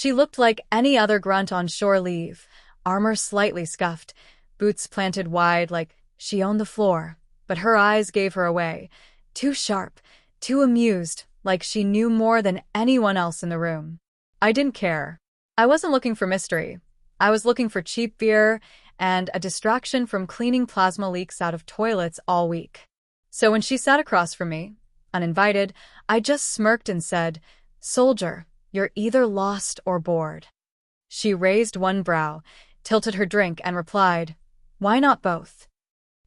She looked like any other grunt on shore leave, armor slightly scuffed, boots planted wide like she owned the floor, but her eyes gave her away. Too sharp, too amused, like she knew more than anyone else in the room. I didn't care. I wasn't looking for mystery. I was looking for cheap beer and a distraction from cleaning plasma leaks out of toilets all week. So when she sat across from me, uninvited, I just smirked and said, "Soldier, you're either lost or bored." She raised one brow, tilted her drink, and replied, "Why not both?"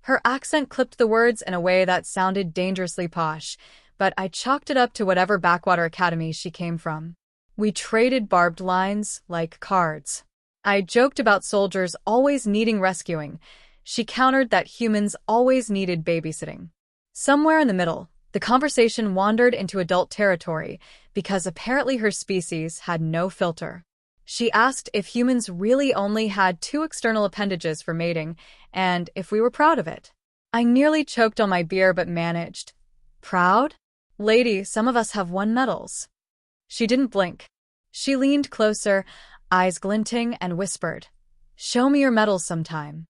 Her accent clipped the words in a way that sounded dangerously posh, but I chalked it up to whatever backwater academy she came from. We traded barbed lines like cards. I joked about soldiers always needing rescuing. She countered that humans always needed babysitting. Somewhere in the middle, the conversation wandered into adult territory because apparently her species had no filter. She asked if humans really only had two external appendages for mating and if we were proud of it. I nearly choked on my beer but managed. Proud? Lady, some of us have won medals. She didn't blink. She leaned closer, eyes glinting, and whispered, "Show me your medals sometime."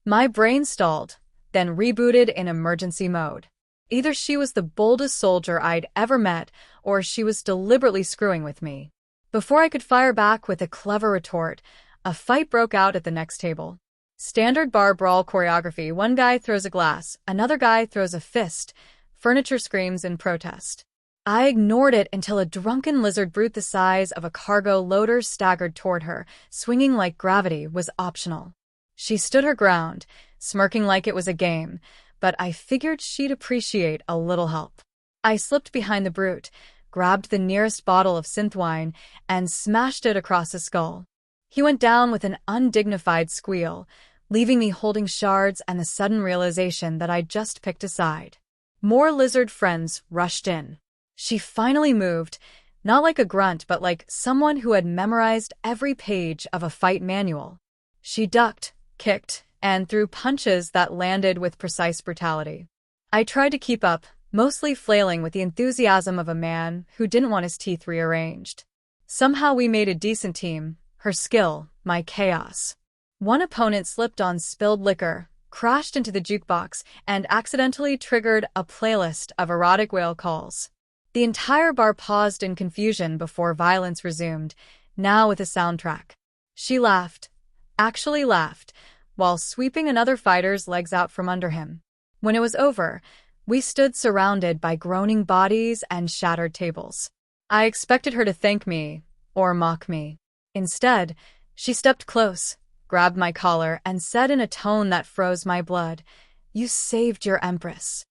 My brain stalled, then rebooted in emergency mode. Either she was the boldest soldier I'd ever met, or she was deliberately screwing with me. Before I could fire back with a clever retort, a fight broke out at the next table. Standard bar brawl choreography. One guy throws a glass, another guy throws a fist. Furniture screams in protest. I ignored it until a drunken lizard brute the size of a cargo loader staggered toward her, swinging like gravity was optional. She stood her ground, smirking like it was a game, but I figured she'd appreciate a little help. I slipped behind the brute, grabbed the nearest bottle of synth wine, and smashed it across his skull. He went down with an undignified squeal, leaving me holding shards and the sudden realization that I'd just picked a side. More lizard friends rushed in. She finally moved, not like a grunt but like someone who had memorized every page of a fight manual. She ducked, kicked, and threw punches that landed with precise brutality. I tried to keep up, mostly flailing with the enthusiasm of a man who didn't want his teeth rearranged. Somehow we made a decent team, her skill, my chaos. One opponent slipped on spilled liquor, crashed into the jukebox, and accidentally triggered a playlist of erotic whale calls. The entire bar paused in confusion before violence resumed, now with a soundtrack. She laughed, actually laughed, while sweeping another fighter's legs out from under him. When it was over, we stood surrounded by groaning bodies and shattered tables. I expected her to thank me, or mock me. Instead, she stepped close, grabbed my collar, and said in a tone that froze my blood, "You saved your Empress."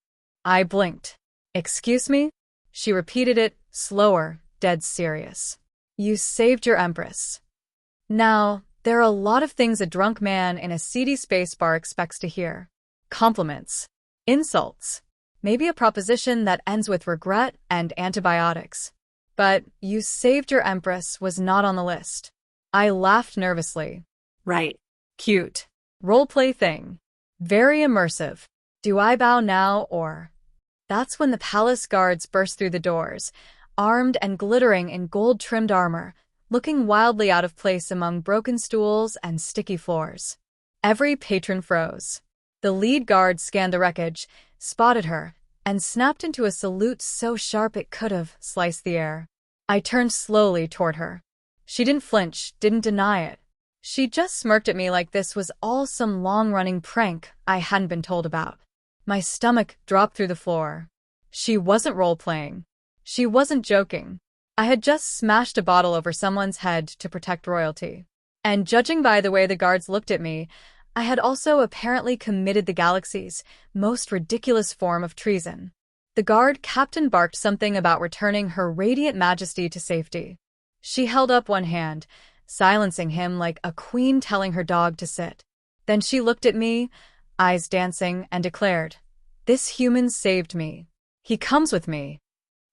I blinked. "Excuse me?" She repeated it, slower, dead serious. "You saved your Empress." Now, there are a lot of things a drunk man in a seedy space bar expects to hear. Compliments. Insults. Maybe a proposition that ends with regret and antibiotics. But "you saved your Empress" was not on the list. I laughed nervously. Right. Cute. Roleplay thing. Very immersive. Do I bow now or? That's when the palace guards burst through the doors, armed and glittering in gold-trimmed armor, looking wildly out of place among broken stools and sticky floors. Every patron froze. The lead guard scanned the wreckage, spotted her, and snapped into a salute so sharp it could have sliced the air. I turned slowly toward her. She didn't flinch, didn't deny it. She just smirked at me like this was all some long-running prank I hadn't been told about. My stomach dropped through the floor. She wasn't role-playing. She wasn't joking. I had just smashed a bottle over someone's head to protect royalty. And judging by the way the guards looked at me, I had also apparently committed the galaxy's most ridiculous form of treason. The guard captain barked something about returning Her Radiant Majesty to safety. She held up one hand, silencing him like a queen telling her dog to sit. Then she looked at me, eyes dancing, and declared, "This human saved me. He comes with me."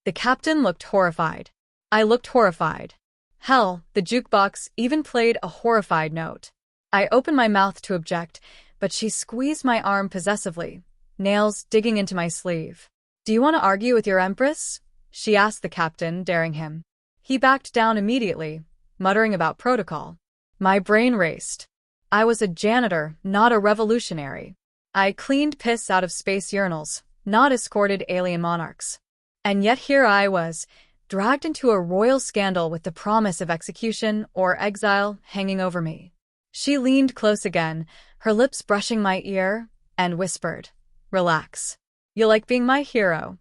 The captain looked horrified. I looked horrified. Hell, the jukebox even played a horrified note. I opened my mouth to object, but she squeezed my arm possessively, nails digging into my sleeve. "Do you want to argue with your Empress?" she asked the captain, daring him. He backed down immediately, muttering about protocol. My brain raced. I was a janitor, not a revolutionary. I cleaned piss out of space urinals, not escorted alien monarchs. And yet here I was, dragged into a royal scandal with the promise of execution or exile hanging over me. She leaned close again, her lips brushing my ear, and whispered, "Relax. You like being my hero."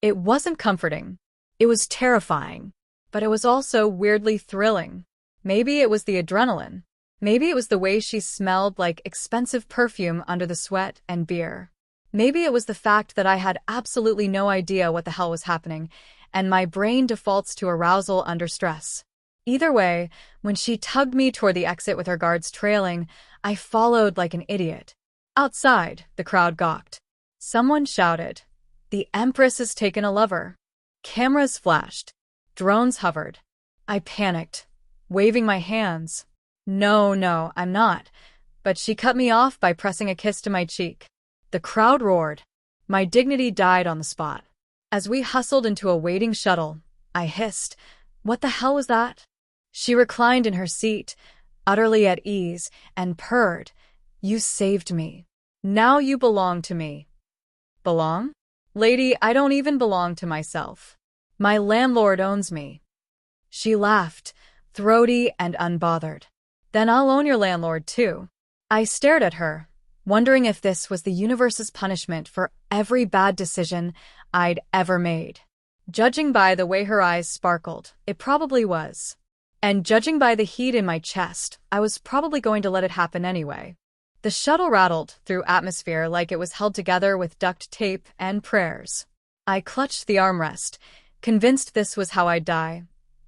It wasn't comforting. It was terrifying. But it was also weirdly thrilling. Maybe it was the adrenaline. Maybe it was the way she smelled like expensive perfume under the sweat and beer. Maybe it was the fact that I had absolutely no idea what the hell was happening, and my brain defaults to arousal under stress. Either way, when she tugged me toward the exit with her guards trailing, I followed like an idiot. Outside, the crowd gawked. Someone shouted, "The Empress has taken a lover." Cameras flashed. Drones hovered. I panicked, waving my hands. No, I'm not. But she cut me off by pressing a kiss to my cheek. The crowd roared. My dignity died on the spot. As we hustled into a waiting shuttle, I hissed, "What the hell was that?" She reclined in her seat, utterly at ease, and purred, "You saved me. Now you belong to me." Belong? Lady, I don't even belong to myself. My landlord owns me. She laughed, throaty and unbothered. Then I'll own your landlord too. I stared at her, wondering if this was the universe's punishment for every bad decision I'd ever made. Judging by the way her eyes sparkled, it probably was. And judging by the heat in my chest, I was probably going to let it happen anyway. The shuttle rattled through atmosphere like it was held together with duct tape and prayers. I clutched the armrest, convinced this was how I'd die,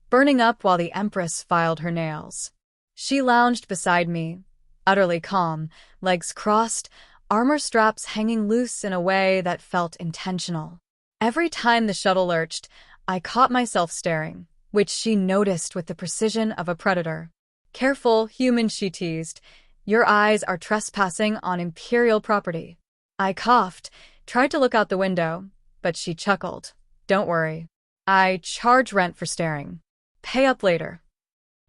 burning up while the Empress filed her nails. She lounged beside me, utterly calm, legs crossed, armor straps hanging loose in a way that felt intentional. Every time the shuttle lurched, I caught myself staring, which she noticed with the precision of a predator. "Careful, human," she teased. "Your eyes are trespassing on imperial property." I coughed, tried to look out the window, but she chuckled. "Don't worry. I charge rent for staring. Pay up later."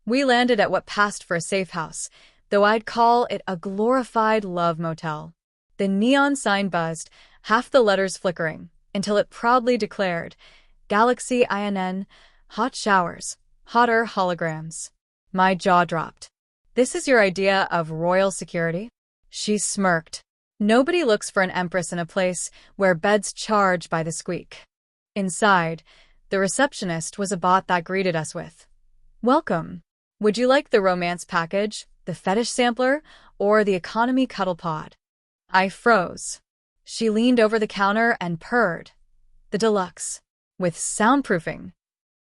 We landed at what passed for a safe house, though I'd call it a glorified love motel. The neon sign buzzed, half the letters flickering, until it proudly declared, "Galaxy INN, hot showers, hotter holograms." My jaw dropped. "This is your idea of royal security?" She smirked. "Nobody looks for an empress in a place where beds charge by the squeak." Inside, the receptionist was a bot that greeted us with, "Welcome. Would you like the romance package, the fetish sampler, or the economy cuddle pod?" I froze. She leaned over the counter and purred, "The deluxe, with soundproofing."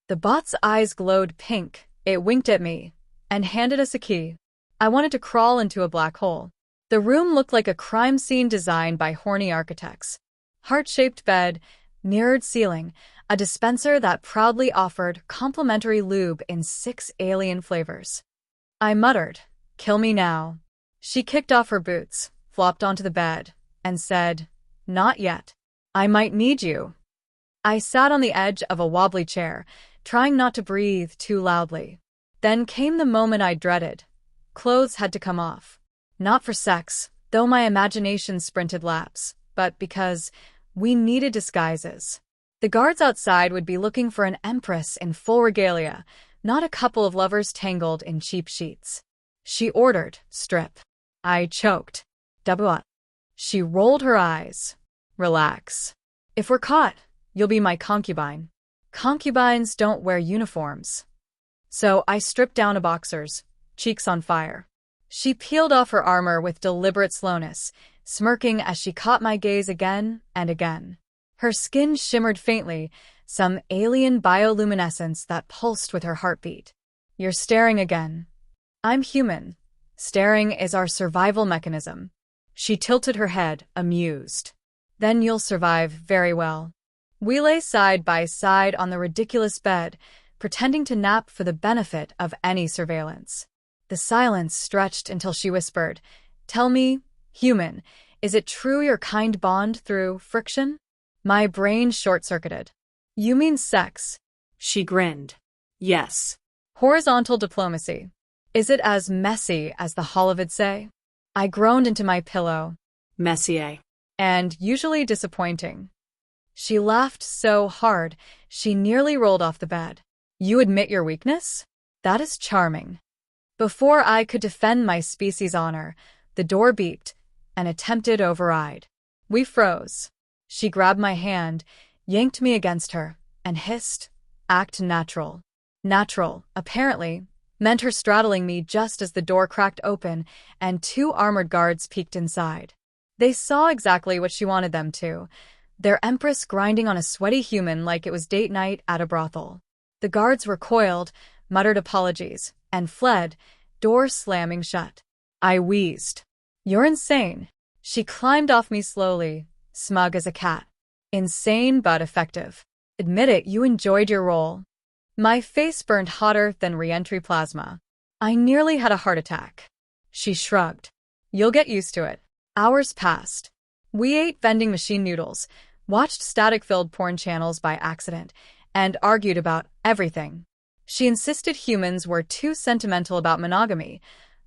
The bot's eyes glowed pink. It winked at me and handed us a key. I wanted to crawl into a black hole. The room looked like a crime scene designed by horny architects. Heart-shaped bed, mirrored ceiling, a dispenser that proudly offered complimentary lube in 6 alien flavors. I muttered, "Kill me now." She kicked off her boots, flopped onto the bed, and said, "Not yet. I might need you." I sat on the edge of a wobbly chair, trying not to breathe too loudly. Then came the moment I dreaded. Clothes had to come off. Not for sex, though my imagination sprinted laps, but because we needed disguises. The guards outside would be looking for an empress in full regalia, not a couple of lovers tangled in cheap sheets. She ordered, "Strip." I choked. "What?" She rolled her eyes. "Relax. If we're caught, you'll be my concubine." Concubines don't wear uniforms. So I stripped down to boxers, cheeks on fire. She peeled off her armor with deliberate slowness, smirking as she caught my gaze again and again. Her skin shimmered faintly, some alien bioluminescence that pulsed with her heartbeat. "You're staring again." "I'm human. Staring is our survival mechanism." She tilted her head, amused. "Then you'll survive very well." We lay side by side on the ridiculous bed, pretending to nap for the benefit of any surveillance. The silence stretched until she whispered, "Tell me, human, is it true your kind bond through friction?" My brain short-circuited. "You mean sex?" She grinned. "Yes. Horizontal diplomacy. Is it as messy as the Hollywood say? I groaned into my pillow. Messier. And usually disappointing. She laughed so hard, she nearly rolled off the bed. You admit your weakness? That is charming. Before I could defend my species' honor, the door beeped, an attempted override. We froze. She grabbed my hand, yanked me against her, and hissed, "Act natural." Natural, apparently, meant her straddling me just as the door cracked open and 2 armored guards peeked inside. They saw exactly what she wanted them to, their Empress grinding on a sweaty human like it was date night at a brothel. The guards recoiled, muttered apologies, and fled, door slamming shut. I wheezed. You're insane. She climbed off me slowly, smug as a cat. Insane but effective. Admit it, you enjoyed your role. My face burned hotter than re-entry plasma. I nearly had a heart attack. She shrugged. You'll get used to it. Hours passed. We ate vending machine noodles, watched static-filled porn channels by accident, and argued about everything. She insisted humans were too sentimental about monogamy.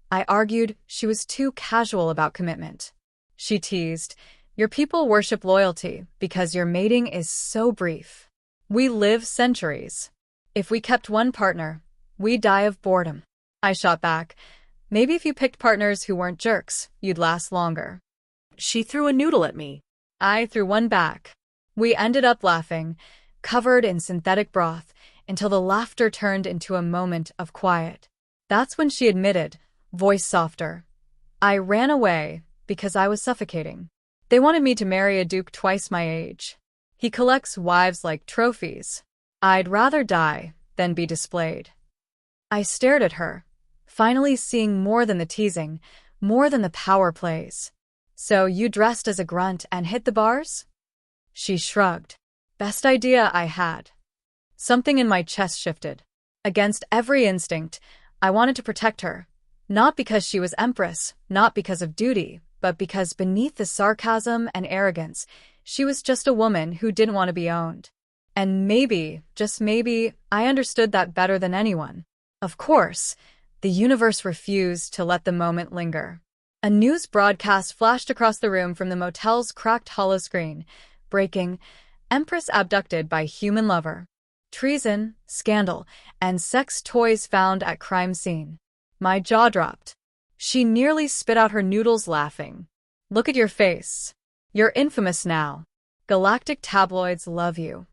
I argued she was too casual about commitment. She teased, your people worship loyalty because your mating is so brief. We live centuries. If we kept one partner, we'd die of boredom. I shot back. Maybe if you picked partners who weren't jerks, you'd last longer. She threw a noodle at me. I threw one back. We ended up laughing, covered in synthetic broth, until the laughter turned into a moment of quiet. That's when she admitted, voice softer. I ran away because I was suffocating. They wanted me to marry a duke twice my age. He collects wives like trophies. I'd rather die than be displayed. I stared at her, finally seeing more than the teasing, more than the power plays. So you dressed as a grunt and hit the bars? She shrugged. Best idea I had. Something in my chest shifted. Against every instinct, I wanted to protect her. Not because she was Empress, not because of duty, but because beneath the sarcasm and arrogance, she was just a woman who didn't want to be owned. And maybe, just maybe, I understood that better than anyone. Of course, the universe refused to let the moment linger. A news broadcast flashed across the room from the motel's cracked hollow screen, breaking, Empress abducted by human lover. Treason, scandal, and sex toys found at crime scene. My jaw dropped. She nearly spit out her noodles laughing. Look at your face. You're infamous now. Galactic tabloids love you.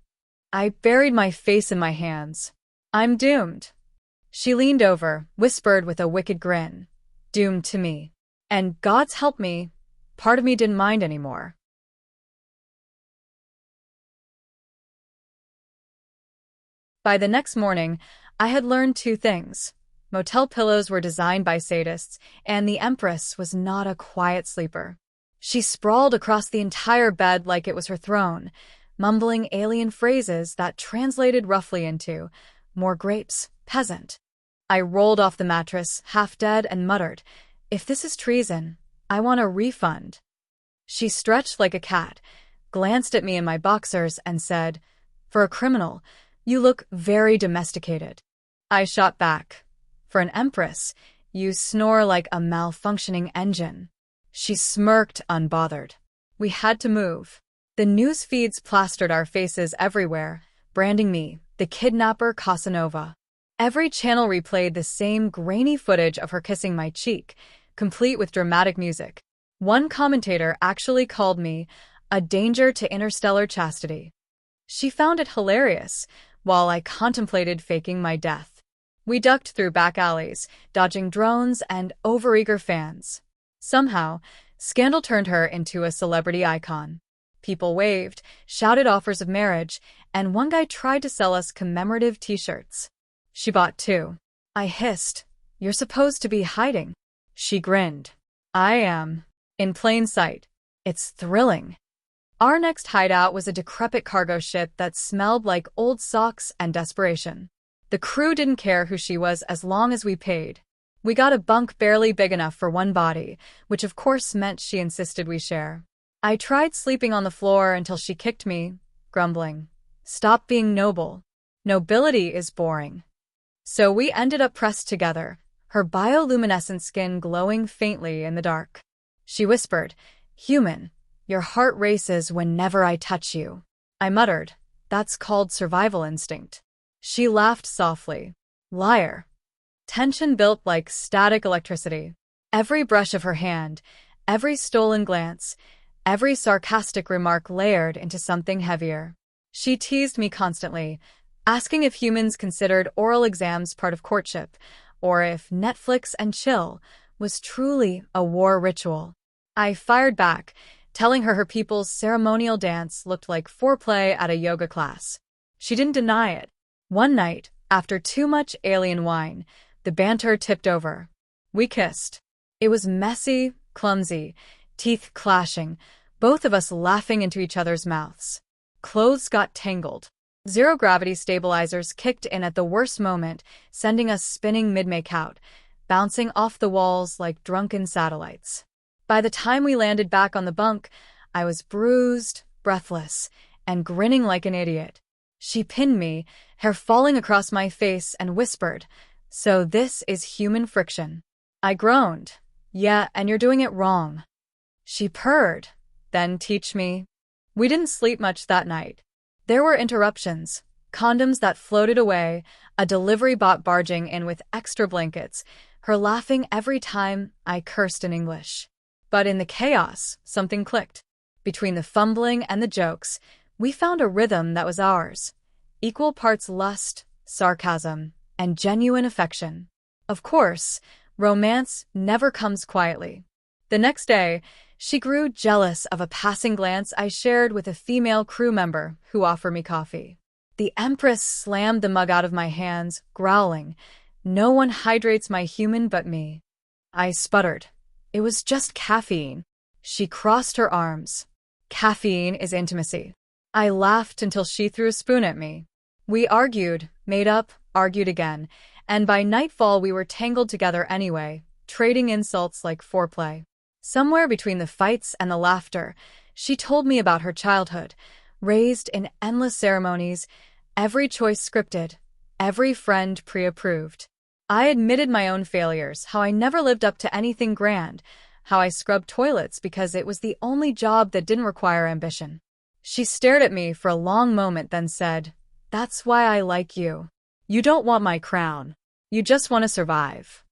I buried my face in my hands. I'm doomed. She leaned over, whispered with a wicked grin. Doomed to me. And God's help me, part of me didn't mind anymore. By the next morning, I had learned 2 things. Motel pillows were designed by sadists, and the Empress was not a quiet sleeper. She sprawled across the entire bed like it was her throne, mumbling alien phrases that translated roughly into, more grapes, peasant. I rolled off the mattress, half dead, and muttered, if this is treason, I want a refund. She stretched like a cat, glanced at me in my boxers, and said, for a criminal, you look very domesticated. I shot back. For an Empress, you snore like a malfunctioning engine. She smirked, unbothered. We had to move. The news feeds plastered our faces everywhere, branding me, the kidnapper Casanova. Every channel replayed the same grainy footage of her kissing my cheek, complete with dramatic music. One commentator actually called me a danger to interstellar chastity. She found it hilarious, while I contemplated faking my death. We ducked through back alleys, dodging drones and overeager fans. Somehow, scandal turned her into a celebrity icon. People waved, shouted offers of marriage, and one guy tried to sell us commemorative t-shirts. She bought 2. I hissed, you're supposed to be hiding. She grinned. I am. In plain sight. It's thrilling. Our next hideout was a decrepit cargo ship that smelled like old socks and desperation. The crew didn't care who she was as long as we paid. We got a bunk barely big enough for one body, which of course meant she insisted we share. I tried sleeping on the floor until she kicked me, grumbling, stop being noble. Nobility is boring. So we ended up pressed together, her bioluminescent skin glowing faintly in the dark. She whispered, "Human, your heart races whenever I touch you." I muttered, "That's called survival instinct." She laughed softly. "Liar." Tension built like static electricity. Every brush of her hand, every stolen glance, every sarcastic remark layered into something heavier. She teased me constantly, asking if humans considered oral exams part of courtship, or if Netflix and chill was truly a war ritual. I fired back, telling her people's ceremonial dance looked like foreplay at a yoga class. She didn't deny it. One night, after too much alien wine, the banter tipped over. We kissed. It was messy, clumsy, teeth clashing, both of us laughing into each other's mouths. Clothes got tangled. Zero-gravity stabilizers kicked in at the worst moment, sending us spinning mid-make-out, bouncing off the walls like drunken satellites. By the time we landed back on the bunk, I was bruised, breathless, and grinning like an idiot. She pinned me, hair falling across my face, and whispered, "So this is human friction." I groaned. "Yeah, and you're doing it wrong." She purred. "Then teach me." We didn't sleep much that night. There were interruptions, condoms that floated away, a delivery bot barging in with extra blankets, her laughing every time I cursed in English. But in the chaos, something clicked. Between the fumbling and the jokes, we found a rhythm that was ours. Equal parts lust, sarcasm, and genuine affection. Of course, romance never comes quietly. The next day, she grew jealous of a passing glance I shared with a female crew member who offered me coffee. The Empress slammed the mug out of my hands, growling, "No one hydrates my human but me." I sputtered. "It was just caffeine." She crossed her arms. "Caffeine is intimacy." I laughed until she threw a spoon at me. We argued, made up, argued again, and by nightfall we were tangled together anyway, trading insults like foreplay. Somewhere between the fights and the laughter, she told me about her childhood, raised in endless ceremonies, every choice scripted, every friend pre-approved. I admitted my own failures, how I never lived up to anything grand, how I scrubbed toilets because it was the only job that didn't require ambition. She stared at me for a long moment, then said, "That's why I like you. You don't want my crown. You just want to survive."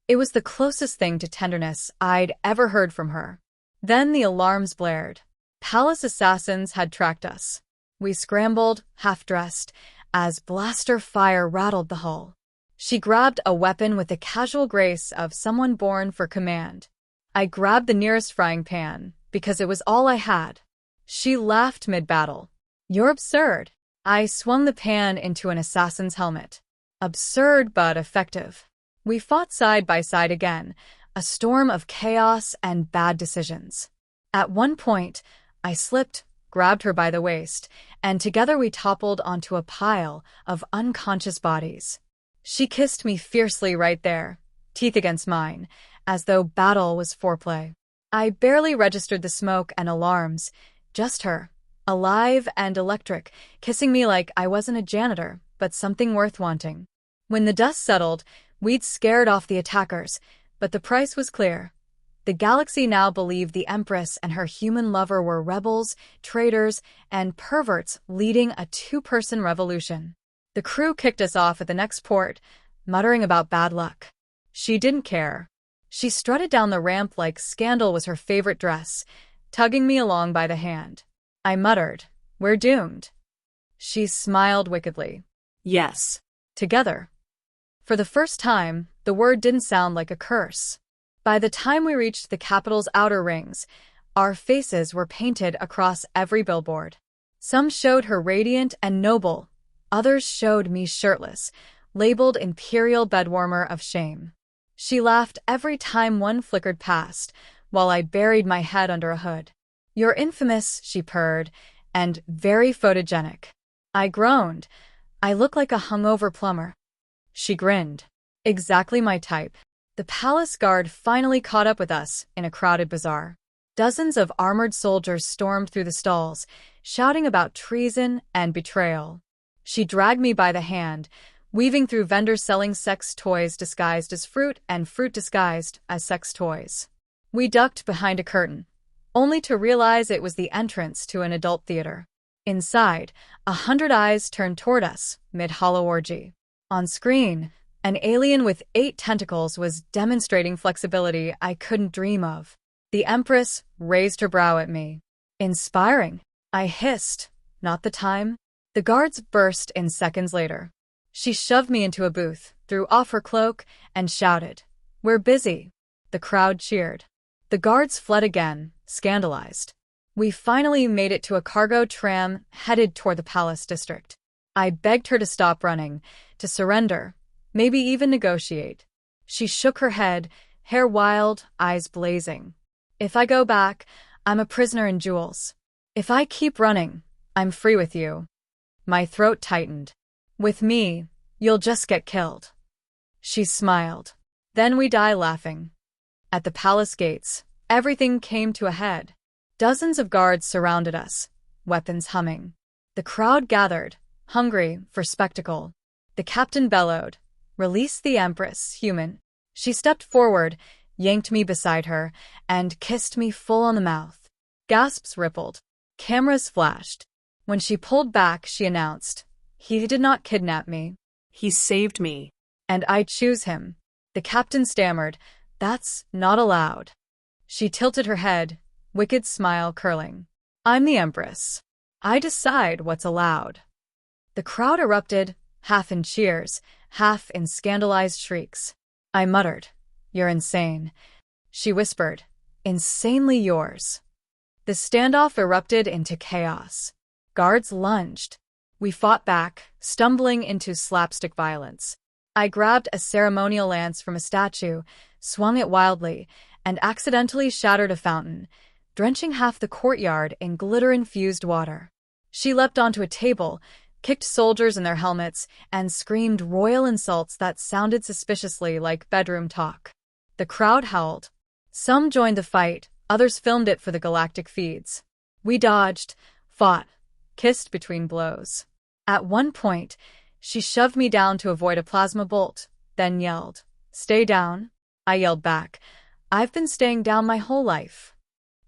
It was the closest thing to tenderness I'd ever heard from her. Then the alarms blared. Palace assassins had tracked us. We scrambled, half-dressed, as blaster fire rattled the hull. She grabbed a weapon with the casual grace of someone born for command. I grabbed the nearest frying pan, because it was all I had. She laughed mid-battle. "You're absurd." I swung the pan into an assassin's helmet. Absurd but effective. We fought side by side again, a storm of chaos and bad decisions. At one point, I slipped, grabbed her by the waist, and together we toppled onto a pile of unconscious bodies. She kissed me fiercely right there, teeth against mine, as though battle was foreplay. I barely registered the smoke and alarms, just her, alive and electric, kissing me like I wasn't a janitor, but something worth wanting. When the dust settled, we'd scared off the attackers, but the price was clear. The galaxy now believed the Empress and her human lover were rebels, traitors, and perverts leading a two-person revolution. The crew kicked us off at the next port, muttering about bad luck. She didn't care. She strutted down the ramp like scandal was her favorite dress, tugging me along by the hand. I muttered, "We're doomed." She smiled wickedly. Yes. Together. For the first time, the word didn't sound like a curse. By the time we reached the capital's outer rings, our faces were painted across every billboard. Some showed her radiant and noble, others showed me shirtless, labeled Imperial Bedwarmer of Shame. She laughed every time one flickered past, while I buried my head under a hood. "You're infamous," she purred, "and very photogenic." I groaned. "I look like a hungover plumber." She grinned. "Exactly my type." The palace guard finally caught up with us in a crowded bazaar. Dozens of armored soldiers stormed through the stalls, shouting about treason and betrayal. She dragged me by the hand, weaving through vendors selling sex toys disguised as fruit and fruit disguised as sex toys. We ducked behind a curtain, only to realize it was the entrance to an adult theater. Inside, 100 eyes turned toward us, mid-hollow orgy. On screen, an alien with 8 tentacles was demonstrating flexibility I couldn't dream of. The Empress raised her brow at me. Inspiring, I hissed. Not the time. The guards burst in seconds later. She shoved me into a booth, threw off her cloak, and shouted, "We're busy." The crowd cheered. The guards fled again, scandalized. We finally made it to a cargo tram headed toward the Palace District. I begged her to stop running, to surrender, maybe even negotiate. She shook her head, hair wild, eyes blazing. "If I go back, I'm a prisoner in jewels. If I keep running, I'm free with you." My throat tightened. "With me, you'll just get killed." She smiled. Then we die laughing. At the palace gates, everything came to a head. Dozens of guards surrounded us, weapons humming. The crowd gathered, hungry for spectacle. The captain bellowed, "Release the Empress, human." She stepped forward, yanked me beside her, and kissed me full on the mouth. Gasps rippled. Cameras flashed. When she pulled back, she announced, "He did not kidnap me. He saved me." And I choose him." The captain stammered, "That's not allowed." She tilted her head, wicked smile curling. "I'm the Empress. I decide what's allowed." The crowd erupted, half in cheers, half in scandalized shrieks. I muttered, "You're insane." She whispered, "Insanely yours." The standoff erupted into chaos. Guards lunged. We fought back, stumbling into slapstick violence. I grabbed a ceremonial lance from a statue, swung it wildly, and accidentally shattered a fountain, drenching half the courtyard in glitter-infused water. She leapt onto a table, kicked soldiers in their helmets, and screamed royal insults that sounded suspiciously like bedroom talk. The crowd howled. Some joined the fight, others filmed it for the galactic feeds. We dodged, fought, kissed between blows. At one point, she shoved me down to avoid a plasma bolt, then yelled, "Stay down." I yelled back, "I've been staying down my whole life."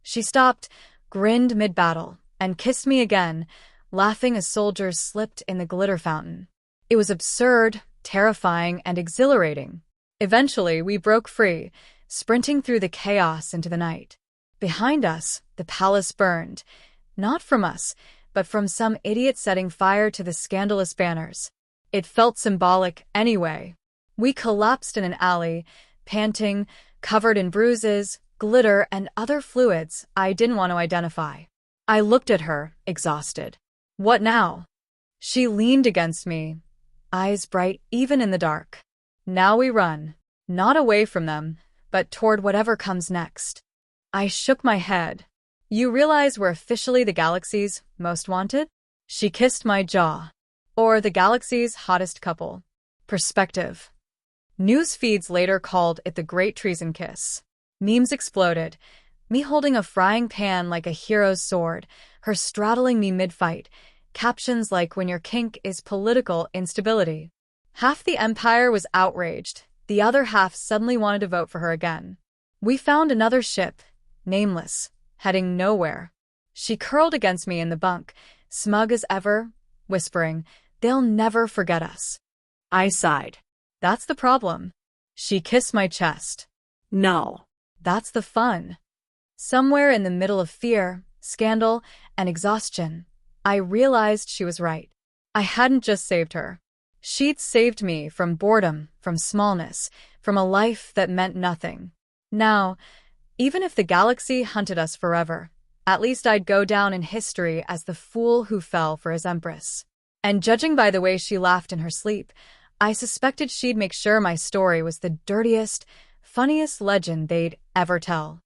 She stopped, grinned mid-battle, and kissed me again, laughing as soldiers slipped in the glitter fountain. It was absurd, terrifying, and exhilarating. Eventually, we broke free, sprinting through the chaos into the night. Behind us, the palace burned, not from us, but from some idiot setting fire to the scandalous banners. It felt symbolic anyway. We collapsed in an alley, panting, covered in bruises, glitter, and other fluids I didn't want to identify. I looked at her, exhausted. "What now?" She leaned against me, eyes bright even in the dark. "Now we run, not away from them, but toward whatever comes next." I shook my head. "You realize we're officially the galaxy's most wanted?" She kissed my jaw. "Or the galaxy's hottest couple." Perspective. News feeds later called it the Great Treason Kiss. Memes exploded. Me holding a frying pan like a hero's sword, her straddling me mid-fight. Captions like, "When your kink is political instability." Half the empire was outraged. The other half suddenly wanted to vote for her again. We found another ship, nameless, heading nowhere. She curled against me in the bunk, smug as ever, whispering, "They'll never forget us." I sighed. "That's the problem." She kissed my chest. "No." "That's the fun." Somewhere in the middle of fear, scandal, and exhaustion, I realized she was right. I hadn't just saved her. She'd saved me from boredom, from smallness, from a life that meant nothing. Now, even if the galaxy hunted us forever, at least I'd go down in history as the fool who fell for his Empress. And judging by the way she laughed in her sleep, I suspected she'd make sure my story was the dirtiest, funniest legend they'd ever tell.